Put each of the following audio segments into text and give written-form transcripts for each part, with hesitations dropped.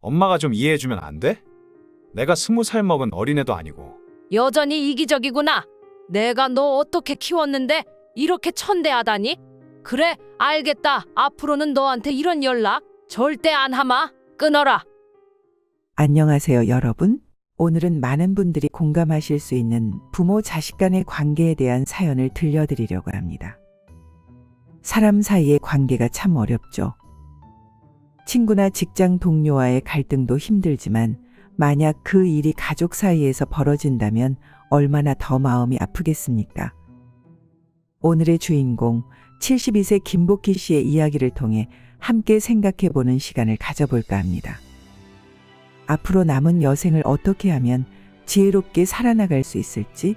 엄마가 좀 이해해주면 안 돼? 내가 20살 먹은 어린애도 아니고. 여전히 이기적이구나. 내가 너 어떻게 키웠는데 이렇게 천대하다니? 그래, 알겠다. 앞으로는 너한테 이런 연락 절대 안 하마. 끊어라. 안녕하세요, 여러분. 오늘은 많은 분들이 공감하실 수 있는 부모 자식 간의 관계에 대한 사연을 들려드리려고 합니다. 사람 사이의 관계가 참 어렵죠. 친구나 직장 동료와의 갈등도 힘들지만 만약 그 일이 가족 사이에서 벌어진다면 얼마나 더 마음이 아프겠습니까? 오늘의 주인공 72세 김복희 씨의 이야기를 통해 함께 생각해보는 시간을 가져볼까 합니다. 앞으로 남은 여생을 어떻게 하면 지혜롭게 살아나갈 수 있을지,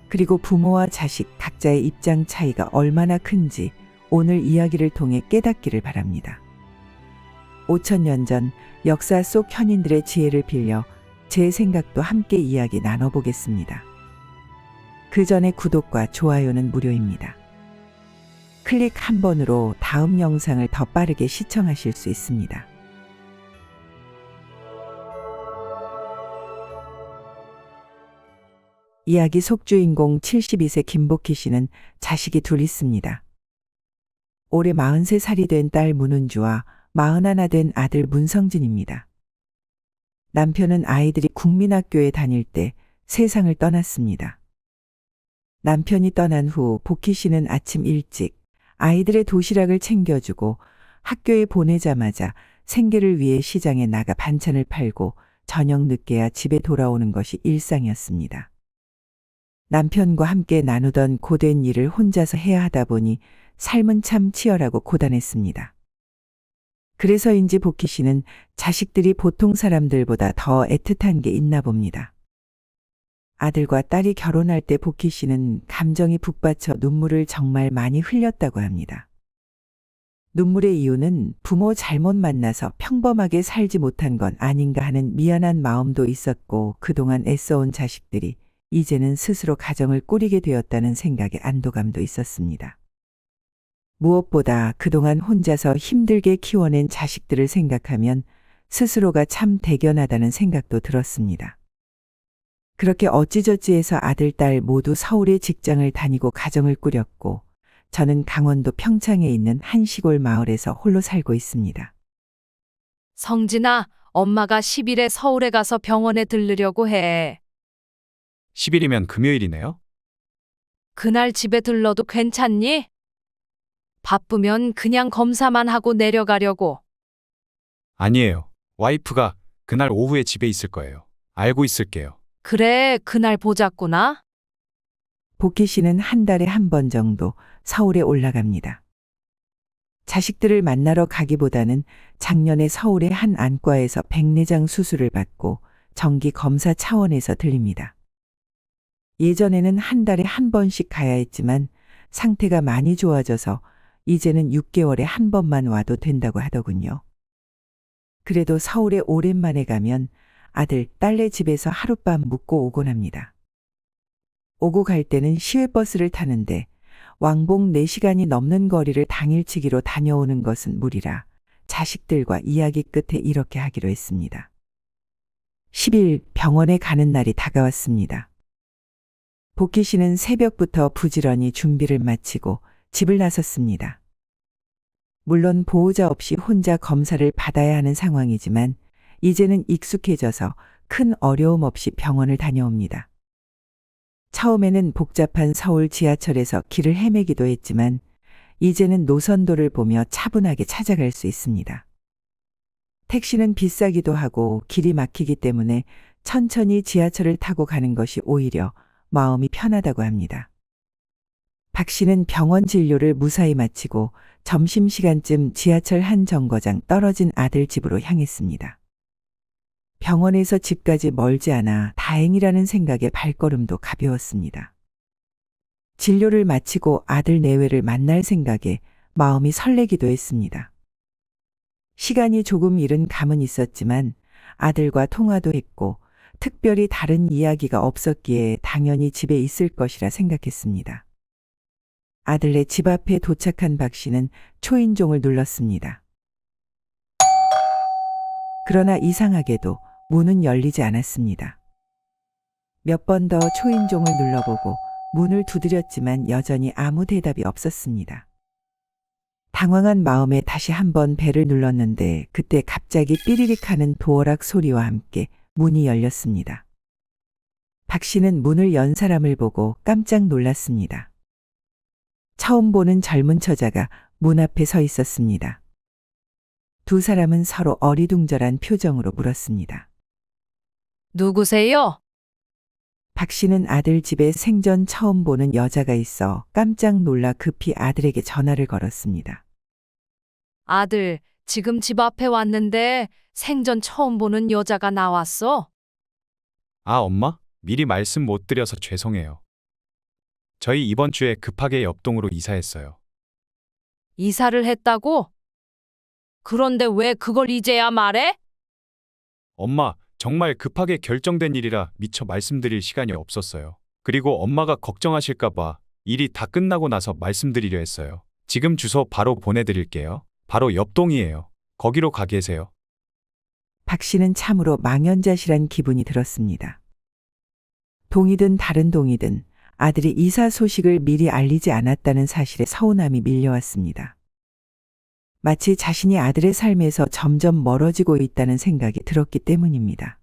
그리고 부모와 자식 각자의 입장 차이가 얼마나 큰지 오늘 이야기를 통해 깨닫기를 바랍니다. 5000년 전 역사 속 현인들의 지혜를 빌려 제 생각도 함께 이야기 나눠보겠습니다. 그 전에 구독과 좋아요는 무료입니다. 클릭 한 번으로 다음 영상을 더 빠르게 시청하실 수 있습니다. 이야기 속주인공 72세 김복희 씨는 자식이 둘 있습니다. 올해 43살이 된 딸 문은주와 41 된 아들 문성진입니다. 남편은 아이들이 국민학교에 다닐 때 세상을 떠났습니다. 남편이 떠난 후 복희 씨는 아침 일찍 아이들의 도시락을 챙겨주고 학교에 보내자마자 생계를 위해 시장에 나가 반찬을 팔고 저녁 늦게야 집에 돌아오는 것이 일상이었습니다. 남편과 함께 나누던 고된 일을 혼자서 해야 하다 보니 삶은 참 치열하고 고단했습니다. 그래서인지 복희 씨는 자식들이 보통 사람들보다 더 애틋한 게 있나 봅니다. 아들과 딸이 결혼할 때 복희 씨는 감정이 북받쳐 눈물을 정말 많이 흘렸다고 합니다. 눈물의 이유는 부모 잘못 만나서 평범하게 살지 못한 건 아닌가 하는 미안한 마음도 있었고, 그동안 애써온 자식들이 이제는 스스로 가정을 꾸리게 되었다는 생각에 안도감도 있었습니다. 무엇보다 그동안 혼자서 힘들게 키워낸 자식들을 생각하면 스스로가 참 대견하다는 생각도 들었습니다. 그렇게 어찌저찌해서 아들, 딸 모두 서울에 직장을 다니고 가정을 꾸렸고, 저는 강원도 평창에 있는 한 시골 마을에서 홀로 살고 있습니다. 성진아, 엄마가 10일에 서울에 가서 병원에 들르려고 해. 10일이면 금요일이네요? 그날 집에 들러도 괜찮니? 바쁘면 그냥 검사만 하고 내려가려고. 아니에요. 와이프가 그날 오후에 집에 있을 거예요. 알고 있을게요. 그래, 그날 보자꾸나. 복희 씨는 한 달에 한 번 정도 서울에 올라갑니다. 자식들을 만나러 가기보다는 작년에 서울의 한 안과에서 백내장 수술을 받고 정기 검사 차원에서 들립니다. 예전에는 한 달에 한 번씩 가야 했지만 상태가 많이 좋아져서 이제는 6개월에 한 번만 와도 된다고 하더군요. 그래도 서울에 오랜만에 가면 아들, 딸네 집에서 하룻밤 묵고 오곤 합니다. 오고 갈 때는 시외버스를 타는데 왕복 4시간이 넘는 거리를 당일치기로 다녀오는 것은 무리라 자식들과 이야기 끝에 이렇게 하기로 했습니다. 10일 병원에 가는 날이 다가왔습니다. 복희 씨는 새벽부터 부지런히 준비를 마치고 집을 나섰습니다. 물론 보호자 없이 혼자 검사를 받아야 하는 상황이지만 이제는 익숙해져서 큰 어려움 없이 병원을 다녀옵니다. 처음에는 복잡한 서울 지하철에서 길을 헤매기도 했지만 이제는 노선도를 보며 차분하게 찾아갈 수 있습니다. 택시는 비싸기도 하고 길이 막히기 때문에 천천히 지하철을 타고 가는 것이 오히려 마음이 편하다고 합니다. 박 씨는 병원 진료를 무사히 마치고 점심시간쯤 지하철 한 정거장 떨어진 아들 집으로 향했습니다. 병원에서 집까지 멀지 않아 다행이라는 생각에 발걸음도 가벼웠습니다. 진료를 마치고 아들 내외를 만날 생각에 마음이 설레기도 했습니다. 시간이 조금 이른 감은 있었지만 아들과 통화도 했고 특별히 다른 이야기가 없었기에 당연히 집에 있을 것이라 생각했습니다. 아들네 집 앞에 도착한 박 씨는 초인종을 눌렀습니다. 그러나 이상하게도 문은 열리지 않았습니다. 몇 번 더 초인종을 눌러보고 문을 두드렸지만 여전히 아무 대답이 없었습니다. 당황한 마음에 다시 한번 벨을 눌렀는데 그때 갑자기 삐리릭 하는 도어락 소리와 함께 문이 열렸습니다. 박 씨는 문을 연 사람을 보고 깜짝 놀랐습니다. 처음 보는 젊은 처자가 문 앞에 서 있었습니다. 두 사람은 서로 어리둥절한 표정으로 물었습니다. 누구세요? 박 씨는 아들 집에 생전 처음 보는 여자가 있어 깜짝 놀라 급히 아들에게 전화를 걸었습니다. 아들, 지금 집 앞에 왔는데 생전 처음 보는 여자가 나왔어. 아, 엄마? 미리 말씀 못 드려서 죄송해요. 저희 이번 주에 급하게 옆동으로 이사했어요. 이사를 했다고? 그런데 왜 그걸 이제야 말해? 엄마, 정말 급하게 결정된 일이라 미처 말씀드릴 시간이 없었어요. 그리고 엄마가 걱정하실까봐 일이 다 끝나고 나서 말씀드리려 했어요. 지금 주소 바로 보내드릴게요. 바로 옆동이에요. 거기로 가 계세요. 박 씨는 참으로 망연자실한 기분이 들었습니다. 동이든 다른 동이든 아들이 이사 소식을 미리 알리지 않았다는 사실에 서운함이 밀려왔습니다. 마치 자신이 아들의 삶에서 점점 멀어지고 있다는 생각이 들었기 때문입니다.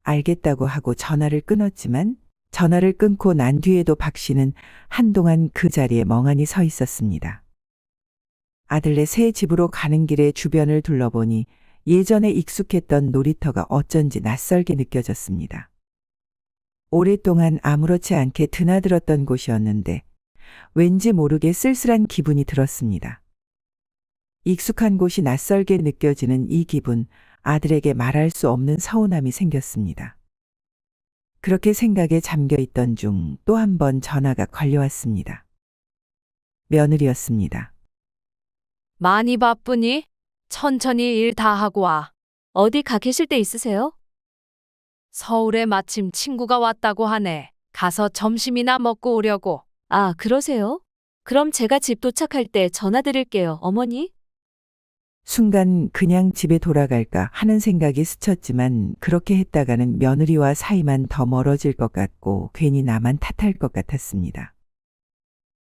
알겠다고 하고 전화를 끊었지만 전화를 끊고 난 뒤에도 박 씨는 한동안 그 자리에 멍하니 서 있었습니다. 아들네 새 집으로 가는 길에 주변을 둘러보니 예전에 익숙했던 놀이터가 어쩐지 낯설게 느껴졌습니다. 오랫동안 아무렇지 않게 드나들었던 곳이었는데 왠지 모르게 쓸쓸한 기분이 들었습니다. 익숙한 곳이 낯설게 느껴지는 이 기분, 아들에게 말할 수 없는 서운함이 생겼습니다. 그렇게 생각에 잠겨 있던 중 또 한 번 전화가 걸려왔습니다. 며느리였습니다. 많이 바쁘니? 천천히 일 다 하고 와. 어디 가 계실 데 있으세요? 서울에 마침 친구가 왔다고 하네. 가서 점심이나 먹고 오려고. 아, 그러세요? 그럼 제가 집 도착할 때 전화 드릴게요, 어머니. 순간 그냥 집에 돌아갈까 하는 생각이 스쳤지만 그렇게 했다가는 며느리와 사이만 더 멀어질 것 같고 괜히 나만 탓할 것 같았습니다.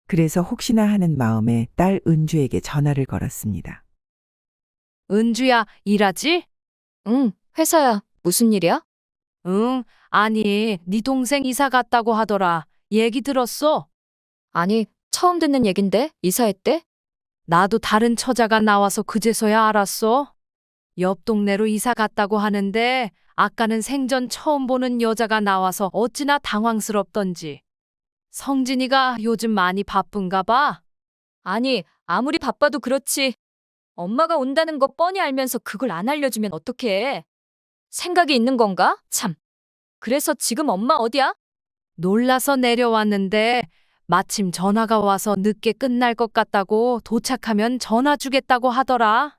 그래서 혹시나 하는 마음에 딸 은주에게 전화를 걸었습니다. 은주야, 일하지? 응, 회사야. 무슨 일이야? 응, 아니, 네 동생 이사 갔다고 하더라. 얘기 들었어? 아니, 처음 듣는 얘긴데? 이사했대? 나도 다른 처자가 나와서 그제서야 알았어. 옆 동네로 이사 갔다고 하는데 아까는 생전 처음 보는 여자가 나와서 어찌나 당황스럽던지. 성진이가 요즘 많이 바쁜가 봐. 아니, 아무리 바빠도 그렇지. 엄마가 온다는 거 뻔히 알면서 그걸 안 알려주면 어떡해. 생각이 있는 건가? 참. 그래서 지금 엄마 어디야? 놀라서 내려왔는데 마침 전화가 와서 늦게 끝날 것 같다고 도착하면 전화 주겠다고 하더라.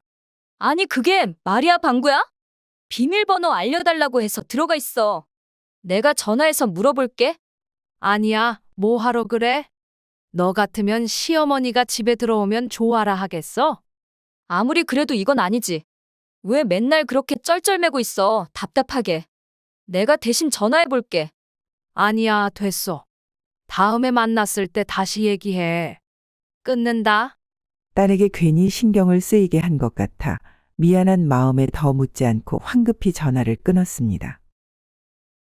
아니, 그게 말이야, 방구야? 비밀번호 알려달라고 해서 들어가 있어. 내가 전화해서 물어볼게. 아니야, 뭐 하러 그래? 너 같으면 시어머니가 집에 들어오면 좋아라 하겠어? 아무리 그래도 이건 아니지. 왜 맨날 그렇게 쩔쩔매고 있어, 답답하게. 내가 대신 전화해볼게. 아니야, 됐어. 다음에 만났을 때 다시 얘기해. 끊는다. 딸에게 괜히 신경을 쓰이게 한 것 같아 미안한 마음에 더 묻지 않고 황급히 전화를 끊었습니다.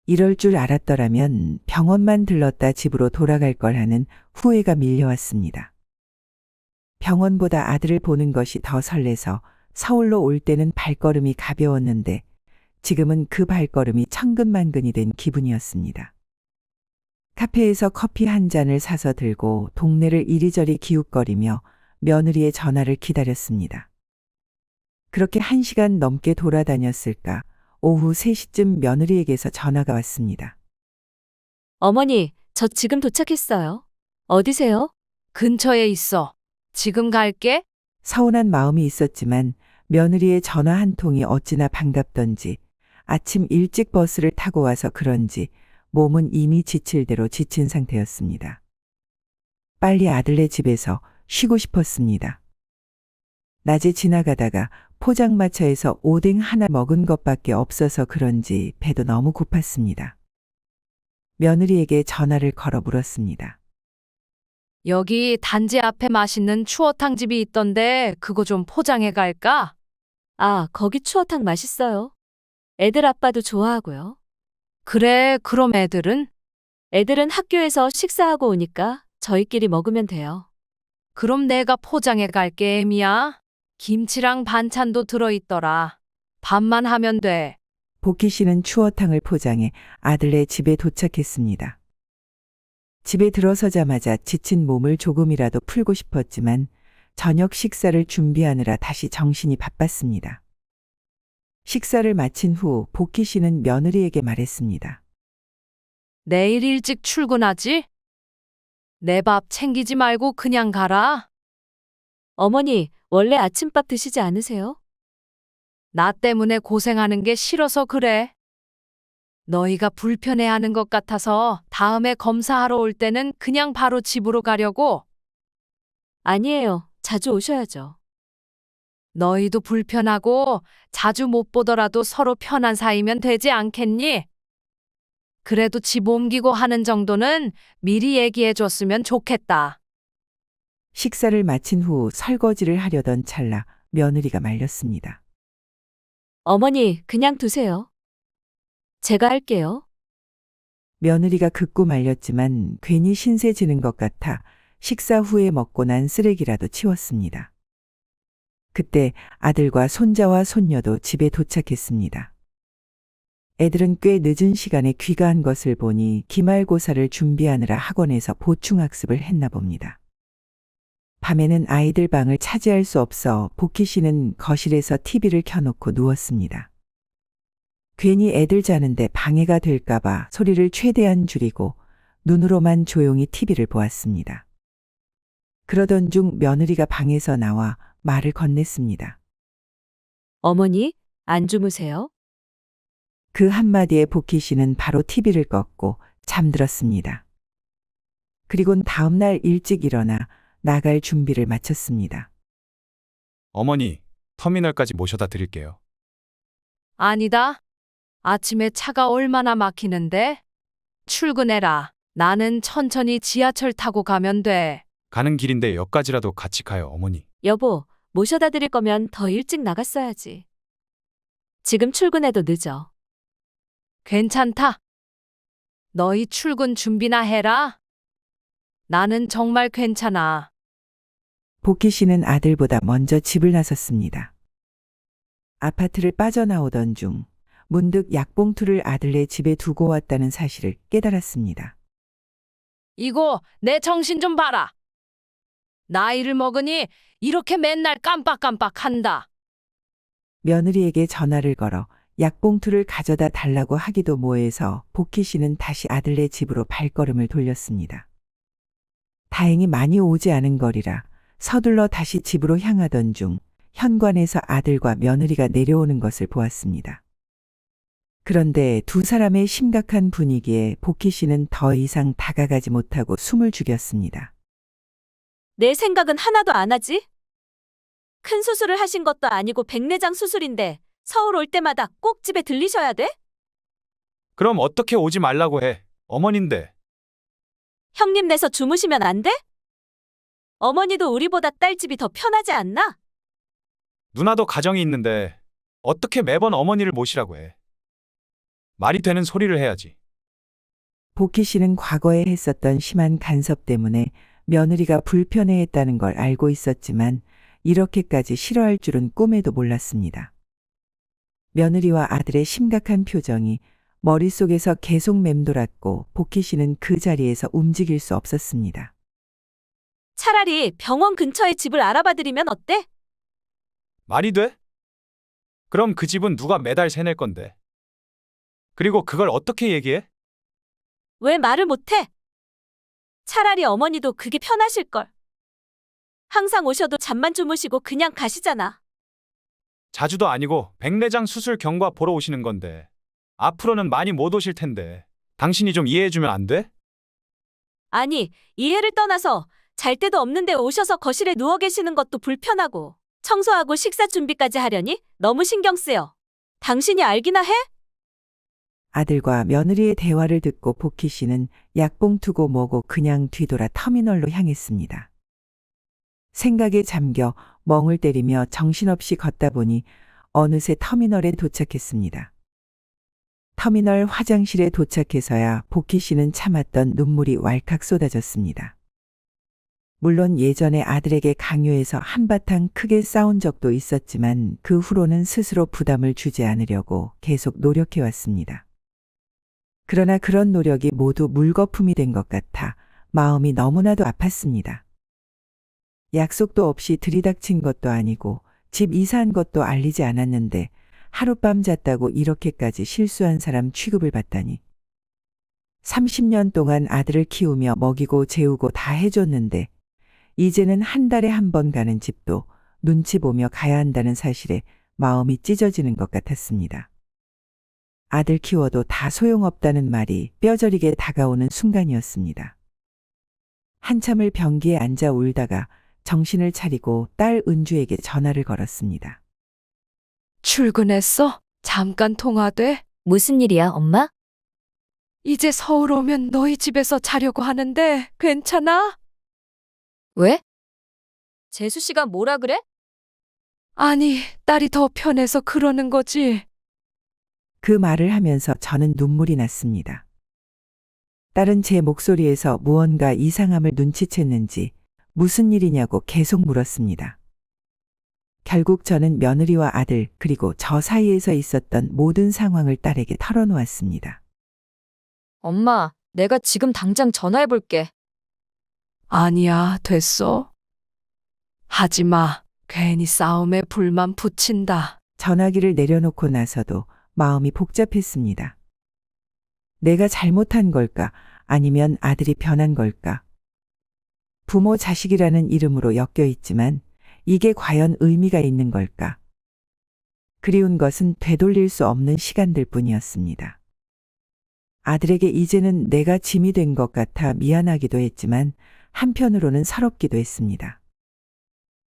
이럴 줄 알았더라면 병원만 들렀다 집으로 돌아갈 걸 하는 후회가 밀려왔습니다. 병원보다 아들을 보는 것이 더 설레서 서울로 올 때는 발걸음이 가벼웠는데 지금은 그 발걸음이 천근만근이 된 기분이었습니다. 카페에서 커피 한 잔을 사서 들고 동네를 이리저리 기웃거리며 며느리의 전화를 기다렸습니다. 그렇게 1시간 넘게 돌아다녔을까 오후 3시쯤 며느리에게서 전화가 왔습니다. 어머니, 저 지금 도착했어요. 어디세요? 근처에 있어. 지금 갈게. 서운한 마음이 있었지만 며느리의 전화 한 통이 어찌나 반갑던지 아침 일찍 버스를 타고 와서 그런지 몸은 이미 지칠 대로 지친 상태였습니다. 빨리 아들네 집에서 쉬고 싶었습니다. 낮에 지나가다가 포장마차에서 오뎅 하나 먹은 것밖에 없어서 그런지 배도 너무 고팠습니다. 며느리에게 전화를 걸어 물었습니다. 여기 단지 앞에 맛있는 추어탕 집이 있던데 그거 좀 포장해 갈까? 아, 거기 추어탕 맛있어요. 애들 아빠도 좋아하고요. 그래, 그럼 애들은? 애들은 학교에서 식사하고 오니까 저희끼리 먹으면 돼요. 그럼 내가 포장해 갈게, 애미야. 김치랑 반찬도 들어있더라. 밥만 하면 돼. 복희 씨는 추어탕을 포장해 아들네 집에 도착했습니다. 집에 들어서자마자 지친 몸을 조금이라도 풀고 싶었지만 저녁 식사를 준비하느라 다시 정신이 바빴습니다. 식사를 마친 후 복희 씨는 며느리에게 말했습니다. 내일 일찍 출근하지? 내 밥 챙기지 말고 그냥 가라. 어머니, 원래 아침밥 드시지 않으세요? 나 때문에 고생하는 게 싫어서 그래. 너희가 불편해하는 것 같아서 다음에 검사하러 올 때는 그냥 바로 집으로 가려고. 아니에요. 자주 오셔야죠. 너희도 불편하고 자주 못 보더라도 서로 편한 사이면 되지 않겠니? 그래도 집 옮기고 하는 정도는 미리 얘기해 줬으면 좋겠다. 식사를 마친 후 설거지를 하려던 찰나 며느리가 말렸습니다. 어머니, 그냥 두세요. 제가 할게요. 며느리가 극구 말렸지만 괜히 신세 지는 것 같아 식사 후에 먹고 난 쓰레기라도 치웠습니다. 그때 아들과 손자와 손녀도 집에 도착했습니다. 애들은 꽤 늦은 시간에 귀가한 것을 보니 기말고사를 준비하느라 학원에서 보충학습을 했나 봅니다. 밤에는 아이들 방을 차지할 수 없어 복희 씨는 거실에서 TV를 켜놓고 누웠습니다. 괜히 애들 자는데 방해가 될까봐 소리를 최대한 줄이고 눈으로만 조용히 TV를 보았습니다. 그러던 중 며느리가 방에서 나와 말을 건넸습니다. 어머니, 안 주무세요? 그 한마디에 복희 씨는 바로 TV를 껐고 잠들었습니다. 그리곤 다음날 일찍 일어나 나갈 준비를 마쳤습니다. 어머니, 터미널까지 모셔다 드릴게요. 아니다. 아침에 차가 얼마나 막히는데? 출근해라. 나는 천천히 지하철 타고 가면 돼. 가는 길인데 역까지라도 같이 가요, 어머니. 여보, 모셔다 드릴 거면 더 일찍 나갔어야지. 지금 출근해도 늦어. 괜찮다. 너희 출근 준비나 해라. 나는 정말 괜찮아. 복희 씨는 아들보다 먼저 집을 나섰습니다. 아파트를 빠져나오던 중 문득 약봉투를 아들네 집에 두고 왔다는 사실을 깨달았습니다. 이거 내 정신 좀 봐라. 나이를 먹으니 이렇게 맨날 깜빡깜빡한다. 며느리에게 전화를 걸어 약봉투를 가져다 달라고 하기도 뭐해서 복희 씨는 다시 아들네 집으로 발걸음을 돌렸습니다. 다행히 많이 오지 않은 거리라 서둘러 다시 집으로 향하던 중 현관에서 아들과 며느리가 내려오는 것을 보았습니다. 그런데 두 사람의 심각한 분위기에 복희 씨는 더 이상 다가가지 못하고 숨을 죽였습니다. 내 생각은 하나도 안 하지? 큰 수술을 하신 것도 아니고 백내장 수술인데 서울 올 때마다 꼭 집에 들리셔야 돼? 그럼 어떻게 오지 말라고 해? 어머니인데. 형님 내서 주무시면 안 돼? 어머니도 우리보다 딸 집이 더 편하지 않나? 누나도 가정이 있는데 어떻게 매번 어머니를 모시라고 해? 말이 되는 소리를 해야지. 복희 씨는 과거에 했었던 심한 간섭 때문에 며느리가 불편해했다는 걸 알고 있었지만 이렇게까지 싫어할 줄은 꿈에도 몰랐습니다. 며느리와 아들의 심각한 표정이 머릿속에서 계속 맴돌았고 복희 씨는 그 자리에서 움직일 수 없었습니다. 차라리 병원 근처에 집을 알아봐드리면 어때? 말이 돼? 그럼 그 집은 누가 매달 세낼 건데? 그리고 그걸 어떻게 얘기해? 왜 말을 못해? 차라리 어머니도 그게 편하실걸. 항상 오셔도 잠만 주무시고 그냥 가시잖아. 자주도 아니고 백내장 수술 경과 보러 오시는 건데 앞으로는 많이 못 오실 텐데 당신이 좀 이해해주면 안 돼? 아니, 이해를 떠나서 잘 데도 없는데 오셔서 거실에 누워 계시는 것도 불편하고 청소하고 식사 준비까지 하려니 너무 신경 쓰여. 당신이 알기나 해? 아들과 며느리의 대화를 듣고 복희 씨는 약봉투고 뭐고 그냥 뒤돌아 터미널로 향했습니다. 생각에 잠겨 멍을 때리며 정신없이 걷다 보니 어느새 터미널에 도착했습니다. 터미널 화장실에 도착해서야 복희 씨는 참았던 눈물이 왈칵 쏟아졌습니다. 물론 예전에 아들에게 강요해서 한바탕 크게 싸운 적도 있었지만 그 후로는 스스로 부담을 주지 않으려고 계속 노력해왔습니다. 그러나 그런 노력이 모두 물거품이 된 것 같아 마음이 너무나도 아팠습니다. 약속도 없이 들이닥친 것도 아니고 집 이사한 것도 알리지 않았는데 하룻밤 잤다고 이렇게까지 실수한 사람 취급을 받다니. 30년 동안 아들을 키우며 먹이고 재우고 다 해줬는데 이제는 한 달에 한 번 가는 집도 눈치 보며 가야 한다는 사실에 마음이 찢어지는 것 같았습니다. 아들 키워도 다 소용없다는 말이 뼈저리게 다가오는 순간이었습니다. 한참을 변기에 앉아 울다가 정신을 차리고 딸 은주에게 전화를 걸었습니다. 출근했어? 잠깐 통화돼? 무슨 일이야, 엄마? 이제 서울 오면 너희 집에서 자려고 하는데 괜찮아? 왜? 재수 씨가 뭐라 그래? 아니, 딸이 더 편해서 그러는 거지. 그 말을 하면서 저는 눈물이 났습니다. 딸은 제 목소리에서 무언가 이상함을 눈치챘는지 무슨 일이냐고 계속 물었습니다. 결국 저는 며느리와 아들 그리고 저 사이에서 있었던 모든 상황을 딸에게 털어놓았습니다. 엄마, 내가 지금 당장 전화해 볼게. 아니야, 됐어. 하지 마. 괜히 싸움에 불만 붙인다. 전화기를 내려놓고 나서도 마음이 복잡했습니다. 내가 잘못한 걸까? 아니면 아들이 변한 걸까? 부모 자식이라는 이름으로 엮여 있지만 이게 과연 의미가 있는 걸까? 그리운 것은 되돌릴 수 없는 시간들 뿐이었습니다. 아들에게 이제는 내가 짐이 된 것 같아 미안하기도 했지만 한편으로는 서럽기도 했습니다.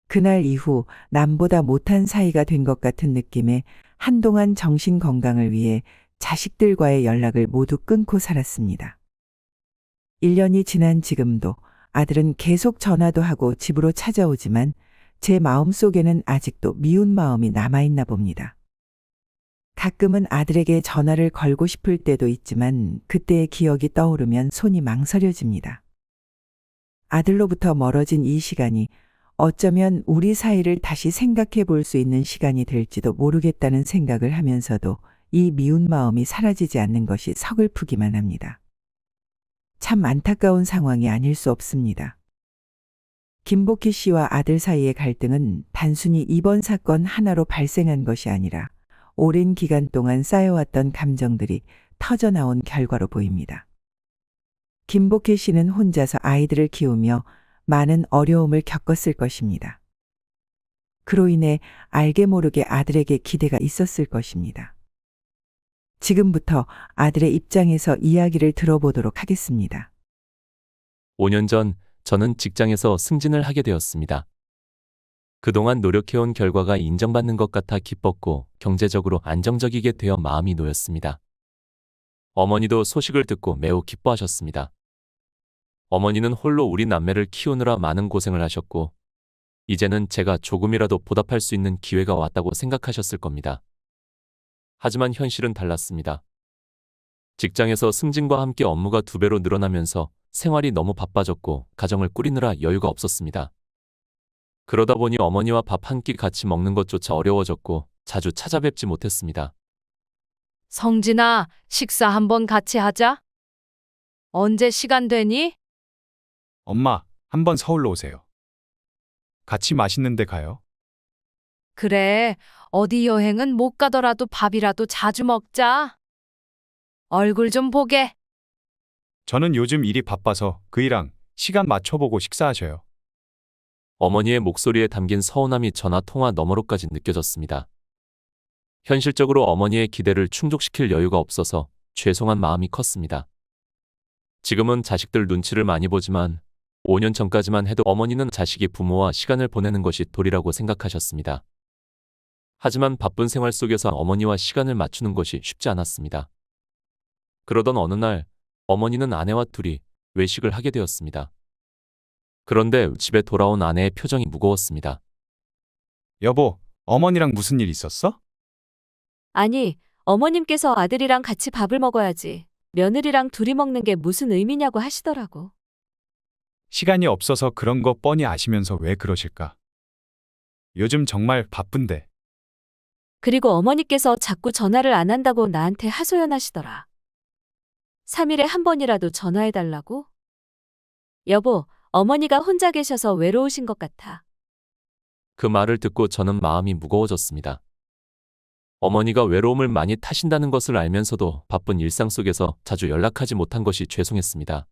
그날 이후 남보다 못한 사이가 된 것 같은 느낌에 한동안 정신 건강을 위해 자식들과의 연락을 모두 끊고 살았습니다. 1년이 지난 지금도 아들은 계속 전화도 하고 집으로 찾아오지만 제 마음속에는 아직도 미운 마음이 남아있나 봅니다. 가끔은 아들에게 전화를 걸고 싶을 때도 있지만 그때의 기억이 떠오르면 손이 망설여집니다. 아들로부터 멀어진 이 시간이 어쩌면 우리 사이를 다시 생각해 볼 수 있는 시간이 될지도 모르겠다는 생각을 하면서도 이 미운 마음이 사라지지 않는 것이 서글프기만 합니다. 참 안타까운 상황이 아닐 수 없습니다. 김복희 씨와 아들 사이의 갈등은 단순히 이번 사건 하나로 발생한 것이 아니라 오랜 기간 동안 쌓여왔던 감정들이 터져나온 결과로 보입니다. 김복희 씨는 혼자서 아이들을 키우며 많은 어려움을 겪었을 것입니다. 그로 인해 알게 모르게 아들에게 기대가 있었을 것입니다. 지금부터 아들의 입장에서 이야기를 들어보도록 하겠습니다. 5년 전 저는 직장에서 승진을 하게 되었습니다. 그동안 노력해온 결과가 인정받는 것 같아 기뻤고 경제적으로 안정적이게 되어 마음이 놓였습니다. 어머니도 소식을 듣고 매우 기뻐하셨습니다. 어머니는 홀로 우리 남매를 키우느라 많은 고생을 하셨고 이제는 제가 조금이라도 보답할 수 있는 기회가 왔다고 생각하셨을 겁니다. 하지만 현실은 달랐습니다. 직장에서 승진과 함께 업무가 2배로 늘어나면서 생활이 너무 바빠졌고 가정을 꾸리느라 여유가 없었습니다. 그러다 보니 어머니와 밥 한 끼 같이 먹는 것조차 어려워졌고 자주 찾아뵙지 못했습니다. 성진아, 식사 한번 같이 하자. 언제 시간 되니? 엄마, 한번 서울로 오세요. 같이 맛있는 데 가요. 그래, 어디 여행은 못 가더라도 밥이라도 자주 먹자. 얼굴 좀 보게. 저는 요즘 일이 바빠서 그이랑 시간 맞춰보고 식사하셔요. 어머니의 목소리에 담긴 서운함이 전화 통화 너머로까지 느껴졌습니다. 현실적으로 어머니의 기대를 충족시킬 여유가 없어서 죄송한 마음이 컸습니다. 지금은 자식들 눈치를 많이 보지만 5년 전까지만 해도 어머니는 자식이 부모와 시간을 보내는 것이 도리라고 생각하셨습니다. 하지만 바쁜 생활 속에서 어머니와 시간을 맞추는 것이 쉽지 않았습니다. 그러던 어느 날 어머니는 아내와 둘이 외식을 하게 되었습니다. 그런데 집에 돌아온 아내의 표정이 무거웠습니다. 여보, 어머니랑 무슨 일 있었어? 아니, 어머님께서 아들이랑 같이 밥을 먹어야지. 며느리랑 둘이 먹는 게 무슨 의미냐고 하시더라고. 시간이 없어서 그런 거 뻔히 아시면서 왜 그러실까? 요즘 정말 바쁜데. 그리고 어머니께서 자꾸 전화를 안 한다고 나한테 하소연하시더라. 3일에 한 번이라도 전화해달라고? 여보, 어머니가 혼자 계셔서 외로우신 것 같아. 그 말을 듣고 저는 마음이 무거워졌습니다. 어머니가 외로움을 많이 타신다는 것을 알면서도 바쁜 일상 속에서 자주 연락하지 못한 것이 죄송했습니다.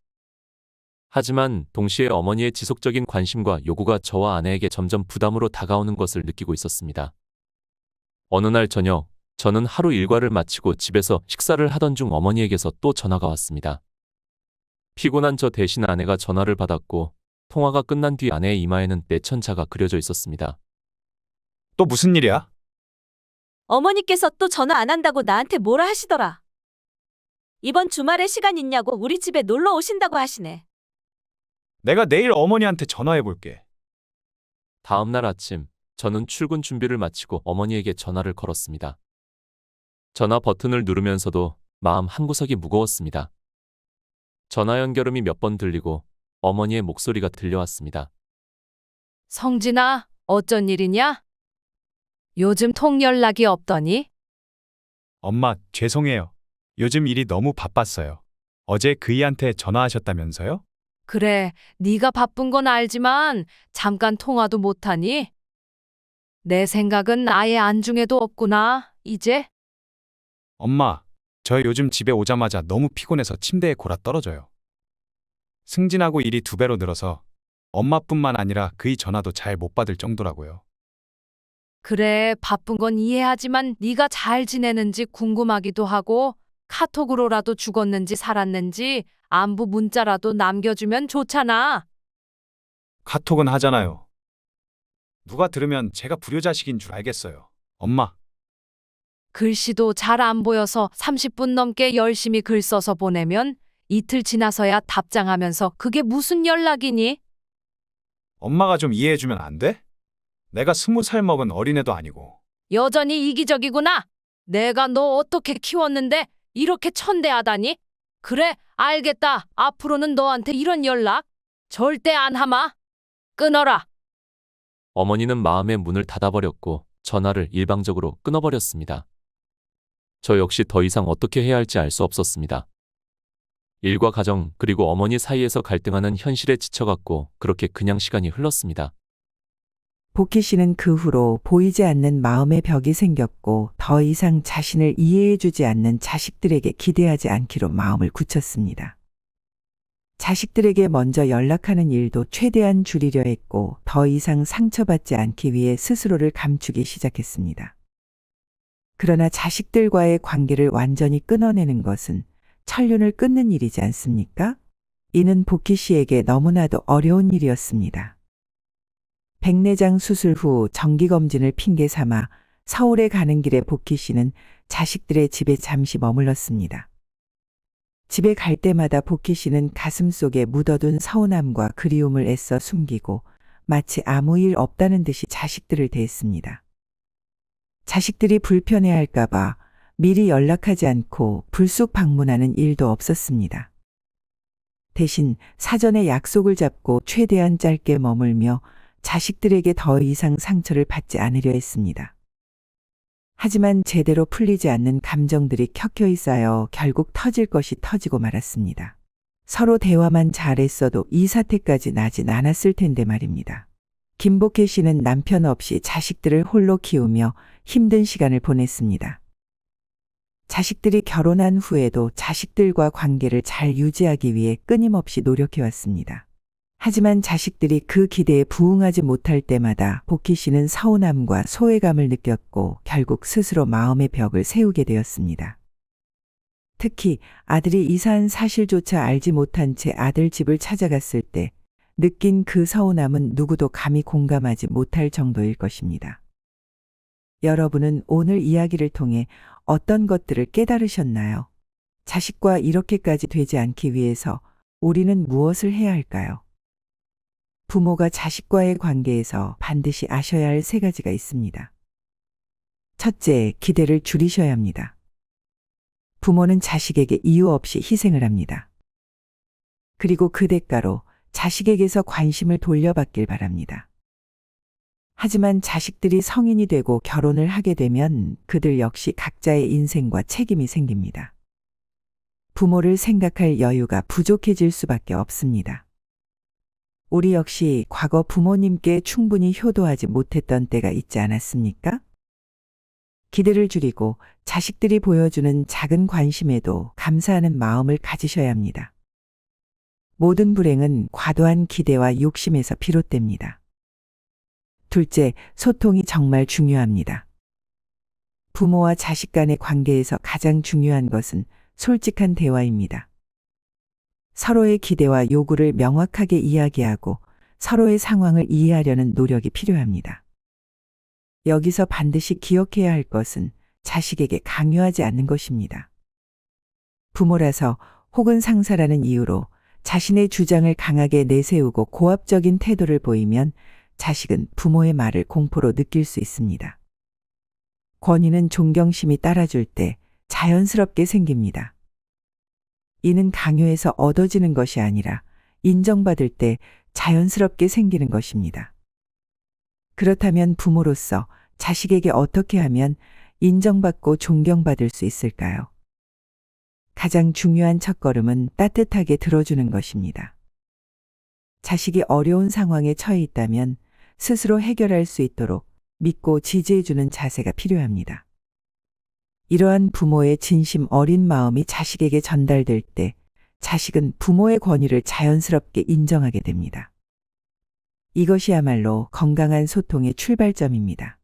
하지만 동시에 어머니의 지속적인 관심과 요구가 저와 아내에게 점점 부담으로 다가오는 것을 느끼고 있었습니다. 어느 날 저녁, 저는 하루 일과를 마치고 집에서 식사를 하던 중 어머니에게서 또 전화가 왔습니다. 피곤한 저 대신 아내가 전화를 받았고 통화가 끝난 뒤 아내의 이마에는 내천자가 그려져 있었습니다. 또 무슨 일이야? 어머니께서 또 전화 안 한다고 나한테 뭐라 하시더라. 이번 주말에 시간 있냐고 우리 집에 놀러 오신다고 하시네. 내가 내일 어머니한테 전화해 볼게. 다음 날 아침, 저는 출근 준비를 마치고 어머니에게 전화를 걸었습니다. 전화 버튼을 누르면서도 마음 한구석이 무거웠습니다. 전화 연결음이 몇 번 들리고 어머니의 목소리가 들려왔습니다. 성진아, 어쩐 일이냐? 요즘 통 연락이 없더니? 엄마, 죄송해요. 요즘 일이 너무 바빴어요. 어제 그이한테 전화하셨다면서요? 그래, 네가 바쁜 건 알지만 잠깐 통화도 못하니? 내 생각은 아예 안중에도 없구나, 이제? 엄마, 저 요즘 집에 오자마자 너무 피곤해서 침대에 골아 떨어져요. 승진하고 일이 2배로 늘어서 엄마뿐만 아니라 그이 전화도 잘 못 받을 정도라고요. 그래, 바쁜 건 이해하지만 네가 잘 지내는지 궁금하기도 하고 카톡으로라도 죽었는지 살았는지 안부 문자라도 남겨주면 좋잖아. 카톡은 하잖아요. 누가 들으면 제가 불효자식인 줄 알겠어요. 엄마, 글씨도 잘 안 보여서 30분 넘게 열심히 글 써서 보내면 이틀 지나서야 답장하면서 그게 무슨 연락이니? 엄마가 좀 이해해주면 안 돼? 내가 20살 먹은 어린애도 아니고. 여전히 이기적이구나. 내가 너 어떻게 키웠는데 이렇게 천대하다니? 그래, 알겠다. 앞으로는 너한테 이런 연락 절대 안 하마. 끊어라. 어머니는 마음의 문을 닫아버렸고 전화를 일방적으로 끊어버렸습니다. 저 역시 더 이상 어떻게 해야 할지 알 수 없었습니다. 일과 가정 그리고 어머니 사이에서 갈등하는 현실에 지쳐갔고 그렇게 그냥 시간이 흘렀습니다. 복희 씨는 그 후로 보이지 않는 마음의 벽이 생겼고 더 이상 자신을 이해해주지 않는 자식들에게 기대하지 않기로 마음을 굳혔습니다. 자식들에게 먼저 연락하는 일도 최대한 줄이려 했고 더 이상 상처받지 않기 위해 스스로를 감추기 시작했습니다. 그러나 자식들과의 관계를 완전히 끊어내는 것은 천륜을 끊는 일이지 않습니까? 이는 복희 씨에게 너무나도 어려운 일이었습니다. 백내장 수술 후 정기검진을 핑계 삼아 서울에 가는 길에 복희 씨는 자식들의 집에 잠시 머물렀습니다. 집에 갈 때마다 복희 씨는 가슴속에 묻어둔 서운함과 그리움을 애써 숨기고 마치 아무 일 없다는 듯이 자식들을 대했습니다. 자식들이 불편해할까봐 미리 연락하지 않고 불쑥 방문하는 일도 없었습니다. 대신 사전에 약속을 잡고 최대한 짧게 머물며 자식들에게 더 이상 상처를 받지 않으려 했습니다. 하지만 제대로 풀리지 않는 감정들이 켜켜이 쌓여 결국 터질 것이 터지고 말았습니다. 서로 대화만 잘했어도 이 사태까지 나진 않았을 텐데 말입니다. 김복혜 씨는 남편 없이 자식들을 홀로 키우며 힘든 시간을 보냈습니다. 자식들이 결혼한 후에도 자식들과 관계를 잘 유지하기 위해 끊임없이 노력해왔습니다. 하지만 자식들이 그 기대에 부응하지 못할 때마다 복희 씨는 서운함과 소외감을 느꼈고 결국 스스로 마음의 벽을 세우게 되었습니다. 특히 아들이 이사한 사실조차 알지 못한 채 아들 집을 찾아갔을 때 느낀 그 서운함은 누구도 감히 공감하지 못할 정도일 것입니다. 여러분은 오늘 이야기를 통해 어떤 것들을 깨달으셨나요? 자식과 이렇게까지 되지 않기 위해서 우리는 무엇을 해야 할까요? 부모가 자식과의 관계에서 반드시 아셔야 할 3가지가 있습니다. 첫째, 기대를 줄이셔야 합니다. 부모는 자식에게 이유 없이 희생을 합니다. 그리고 그 대가로 자식에게서 관심을 돌려받길 바랍니다. 하지만 자식들이 성인이 되고 결혼을 하게 되면 그들 역시 각자의 인생과 책임이 생깁니다. 부모를 생각할 여유가 부족해질 수밖에 없습니다. 우리 역시 과거 부모님께 충분히 효도하지 못했던 때가 있지 않았습니까? 기대를 줄이고 자식들이 보여주는 작은 관심에도 감사하는 마음을 가지셔야 합니다. 모든 불행은 과도한 기대와 욕심에서 비롯됩니다. 둘째, 소통이 정말 중요합니다. 부모와 자식 간의 관계에서 가장 중요한 것은 솔직한 대화입니다. 서로의 기대와 요구를 명확하게 이야기하고 서로의 상황을 이해하려는 노력이 필요합니다. 여기서 반드시 기억해야 할 것은 자식에게 강요하지 않는 것입니다. 부모라서 혹은 상사라는 이유로 자신의 주장을 강하게 내세우고 고압적인 태도를 보이면 자식은 부모의 말을 공포로 느낄 수 있습니다. 권위는 존경심이 따라줄 때 자연스럽게 생깁니다. 이는 강요해서 얻어지는 것이 아니라 인정받을 때 자연스럽게 생기는 것입니다. 그렇다면 부모로서 자식에게 어떻게 하면 인정받고 존경받을 수 있을까요? 가장 중요한 첫걸음은 따뜻하게 들어주는 것입니다. 자식이 어려운 상황에 처해 있다면 스스로 해결할 수 있도록 믿고 지지해주는 자세가 필요합니다. 이러한 부모의 진심 어린 마음이 자식에게 전달될 때 자식은 부모의 권위를 자연스럽게 인정하게 됩니다. 이것이야말로 건강한 소통의 출발점입니다.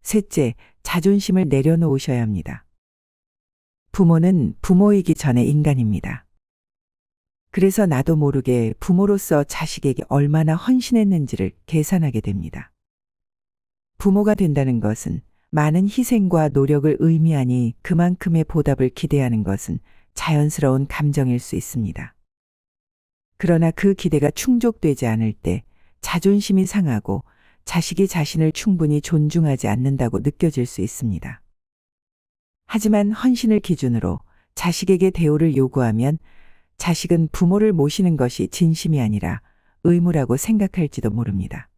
셋째, 자존심을 내려놓으셔야 합니다. 부모는 부모이기 전에 인간입니다. 그래서 나도 모르게 부모로서 자식에게 얼마나 헌신했는지를 계산하게 됩니다. 부모가 된다는 것은 많은 희생과 노력을 의미하니 그만큼의 보답을 기대하는 것은 자연스러운 감정일 수 있습니다. 그러나 그 기대가 충족되지 않을 때 자존심이 상하고 자식이 자신을 충분히 존중하지 않는다고 느껴질 수 있습니다. 하지만 헌신을 기준으로 자식에게 대우를 요구하면 자식은 부모를 모시는 것이 진심이 아니라 의무라고 생각할지도 모릅니다.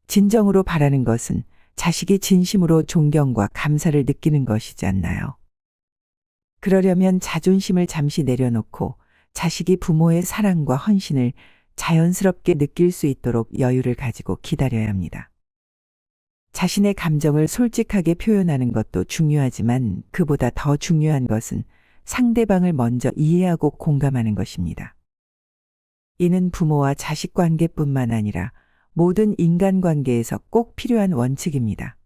진정으로 바라는 것은 자식이 진심으로 존경과 감사를 느끼는 것이지 않나요? 그러려면 자존심을 잠시 내려놓고 자식이 부모의 사랑과 헌신을 자연스럽게 느낄 수 있도록 여유를 가지고 기다려야 합니다. 자신의 감정을 솔직하게 표현하는 것도 중요하지만 그보다 더 중요한 것은 상대방을 먼저 이해하고 공감하는 것입니다. 이는 부모와 자식 관계뿐만 아니라 모든 인간관계에서 꼭 필요한 원칙입니다.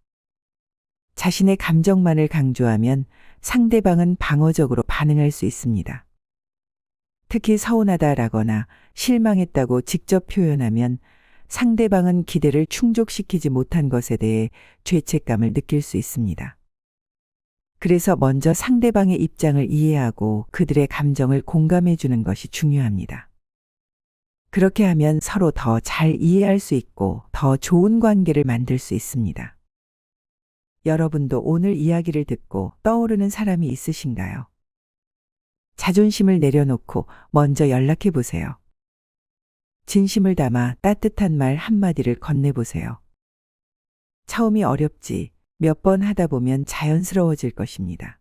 자신의 감정만을 강조하면 상대방은 방어적으로 반응할 수 있습니다. 특히 서운하다라거나 실망했다고 직접 표현하면 상대방은 기대를 충족시키지 못한 것에 대해 죄책감을 느낄 수 있습니다. 그래서 먼저 상대방의 입장을 이해하고 그들의 감정을 공감해 주는 것이 중요합니다. 그렇게 하면 서로 더 잘 이해할 수 있고 더 좋은 관계를 만들 수 있습니다. 여러분도 오늘 이야기를 듣고 떠오르는 사람이 있으신가요? 자존심을 내려놓고 먼저 연락해 보세요. 진심을 담아 따뜻한 말 한마디를 건네보세요. 처음이 어렵지 몇 번 하다 보면 자연스러워질 것입니다.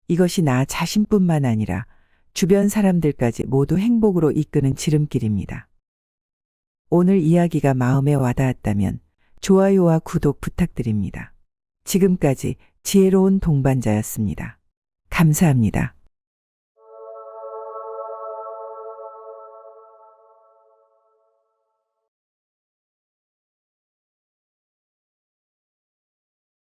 이것이 나 자신뿐만 아니라 주변 사람들까지 모두 행복으로 이끄는 지름길입니다. 오늘 이야기가 마음에 와닿았다면 좋아요와 구독 부탁드립니다. 지금까지 지혜로운 동반자였습니다. 감사합니다.